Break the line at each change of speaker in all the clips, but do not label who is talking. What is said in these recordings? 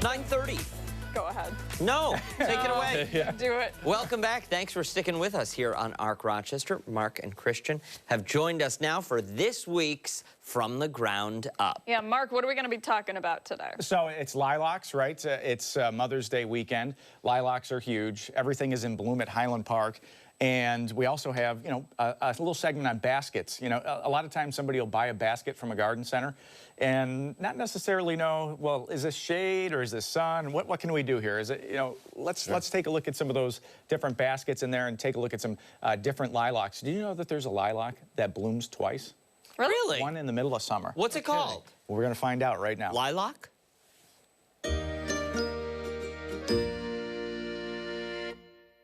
9:30.
Go ahead.
No, take it away.
Do it.
Welcome back. Thanks for sticking with us here on ARC Rochester. Mark and Christian have joined us now for this week's From the Ground Up.
Yeah, Mark, what are we going to be talking about today?
So it's lilacs, right? It's Mother's Day weekend. Lilacs are huge. Everything is in bloom at Highland Park. And we also have, a little segment on baskets. A lot of times somebody will buy a basket from a garden center and not necessarily know, well, is this shade or is this sun? What can we do here? Is it, let's take a look at some of those different baskets in there and take a look at some different lilacs. Do you know that there's a lilac that blooms twice?
Really?
One in the middle of summer.
What's it called?
Well, we're going to find out right now.
Lilac?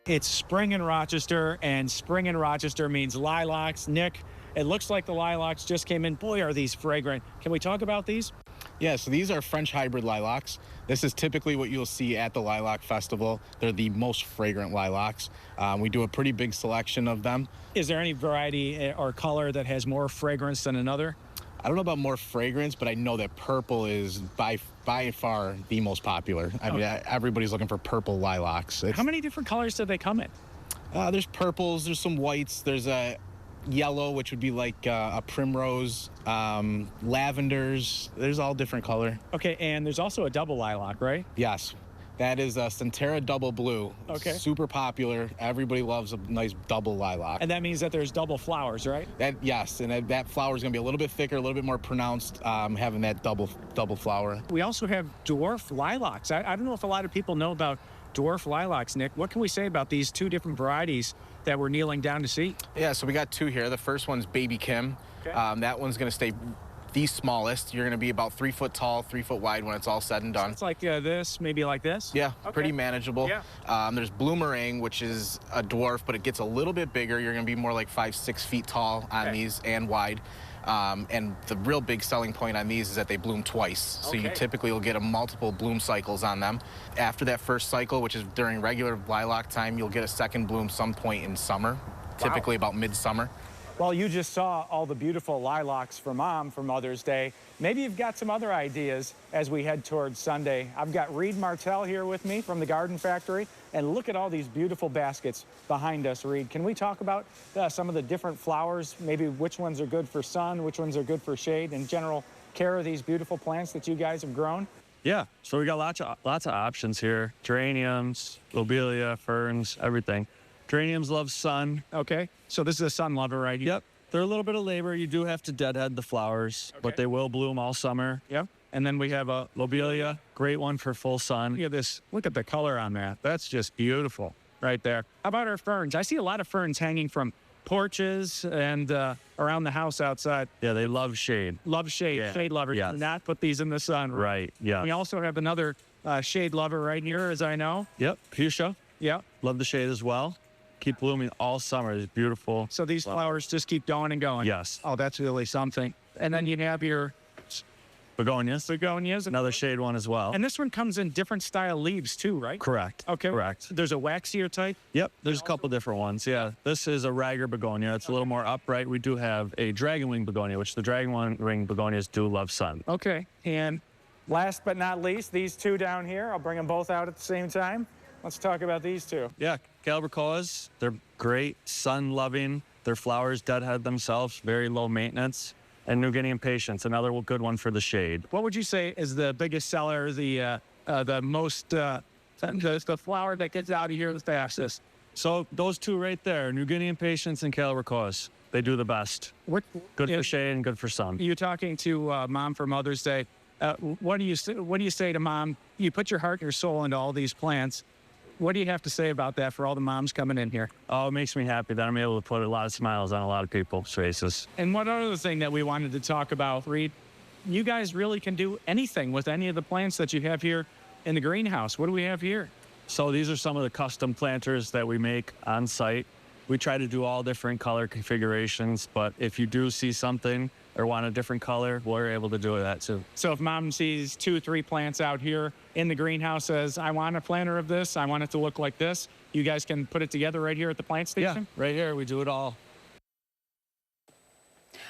It's spring in Rochester, and spring in Rochester means lilacs. Nick, it looks like the lilacs just came in. Boy, are these fragrant. Can we talk about these?
Yeah, so these are French hybrid lilacs. This is typically what you'll see at the Lilac Festival. They're the most fragrant lilacs. We do a pretty big selection of them.
Is there any variety or color that has more fragrance than another?
I don't know about more fragrance, but I know that purple is by far the most popular. I mean, everybody's looking for purple lilacs.
How many different colors do they come in?
There's purples, there's some whites, there's a yellow, which would be like a primrose, lavenders. There's all different color.
Okay, and there's also a double lilac, right?
Yes. That is a Centera Double Blue.
Okay.
Super popular. Everybody loves a nice double lilac.
And that means that there's double flowers, right?
Yes, and that flower is going to be a little bit thicker, a little bit more pronounced, having that double flower.
We also have dwarf lilacs. I don't know if a lot of people know about dwarf lilacs, Nick. What can we say about these two different varieties that we're kneeling down to see?
Yeah, so we got two here. The first one's Baby Kim.
Okay.
That one's going to stay the smallest. You're going to be about 3 foot tall, 3 foot wide when it's all said and done.
It's like this, maybe like this?
Yeah,
okay.
Pretty manageable.
Yeah.
There's Bloomerang, which is a dwarf, but it gets a little bit bigger. You're going to be more like 5-6 feet tall on these and wide. And the real big selling point on these is that they bloom twice. So you typically will get a multiple bloom cycles on them. After that first cycle, which is during regular lilac time, you'll get a second bloom some point in summer, typically about midsummer.
Well, you just saw all the beautiful lilacs for Mom for Mother's Day. Maybe you've got some other ideas as we head towards Sunday. I've got Reid Martell here with me from the Garden Factory. And look at all these beautiful baskets behind us, Reid. Can we talk about some of the different flowers, maybe which ones are good for sun, which ones are good for shade, and general care of these beautiful plants that you guys have grown?
Yeah, so we got lots of options here. Geraniums, lobelia, ferns, everything. Geraniums love sun.
Okay, so this is a sun lover right here.
Yep, they're a little bit of labor. You do have to deadhead the flowers, but they will bloom all summer.
Yep.
And then we have a lobelia, great one for full sun.
Look at this, look at the color on that. That's just beautiful right there. How about our ferns? I see a lot of ferns hanging from porches and around the house outside.
Yeah, they love shade.
Love shade, shade lovers.
Yes.
Do not put these in the sun.
Right, yeah.
We also have another shade lover right here, as I know.
Yep, fuchsia.
Yeah.
Love the shade as well. Keep blooming all summer. It's beautiful.
So these flowers just keep going and going.
Yes.
Oh, that's really something. And then you have your
begonias. Another shade one as well.
And this one comes in different style leaves too, right?
Correct.
Okay.
Correct.
There's a waxier type?
Yep. There's a couple different ones. Yeah. This is a ragger begonia. It's a little more upright. We do have a dragonwing begonia, which the dragonwing begonias do love sun.
Okay. And last but not least, these two down here. I'll bring them both out at the same time. Let's talk about these two.
Yeah, Calabricoas, they're great, sun-loving. Their flowers deadhead themselves, very low maintenance. And New Guinea Impatiens, another good one for the shade.
What would you say is the biggest seller, the most, the flower that gets out of here the fastest?
So those two right there, New Guinea Impatiens and Calabricoas, they do the best. Good for shade and good for sun.
You're talking to Mom for Mother's Day. What do you say to Mom? You put your heart and your soul into all these plants. What do you have to say about that for all the moms coming in here?
Oh, it makes me happy that I'm able to put a lot of smiles on a lot of people's faces.
And one other thing that we wanted to talk about, Reid, you guys really can do anything with any of the plants that you have here in the greenhouse. What do we have here?
So these are some of the custom planters that we make on site. We try to do all different color configurations, but if you do see something or want a different color, we're able to do that too.
So if Mom sees 2 or 3 plants out here in the greenhouse, says, I want a planter of this, I want it to look like this, you guys can put it together right here at the plant station?
Yeah, right here, we do it all.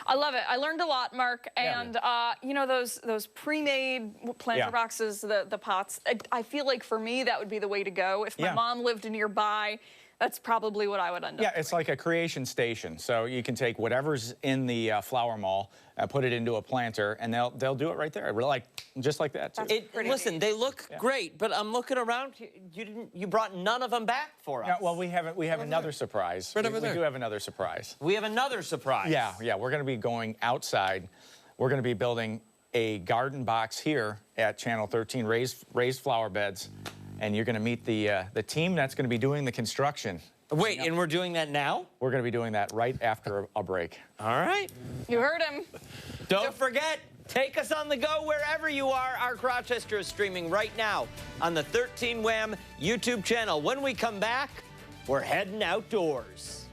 I love it. I learned a lot, Mark.
Yeah,
And you know those pre-made planter boxes, the pots. I feel like for me that would be the way to go. If my mom lived nearby, that's probably what I would end up
Yeah, it's like a creation station. So you can take whatever's in the flower mall, put it into a planter, and they'll do it right there. Like just like that. Too.
Listen, they look great, but I'm looking around. You brought none of them back for us.
Yeah, well, we have another surprise.
Right over there.
We do have another surprise.
We have another surprise.
Yeah. We're going to be going outside. We're going to be building a garden box here at Channel 13, raised flower beds. And you're going to meet the team that's going to be doing the construction.
Wait, and we're doing that now?
We're going to be doing that right after a break.
All right.
You heard him.
Don't forget, take us on the go wherever you are. Arc Rochester is streaming right now on the 13 Wham YouTube channel. When we come back, we're heading outdoors.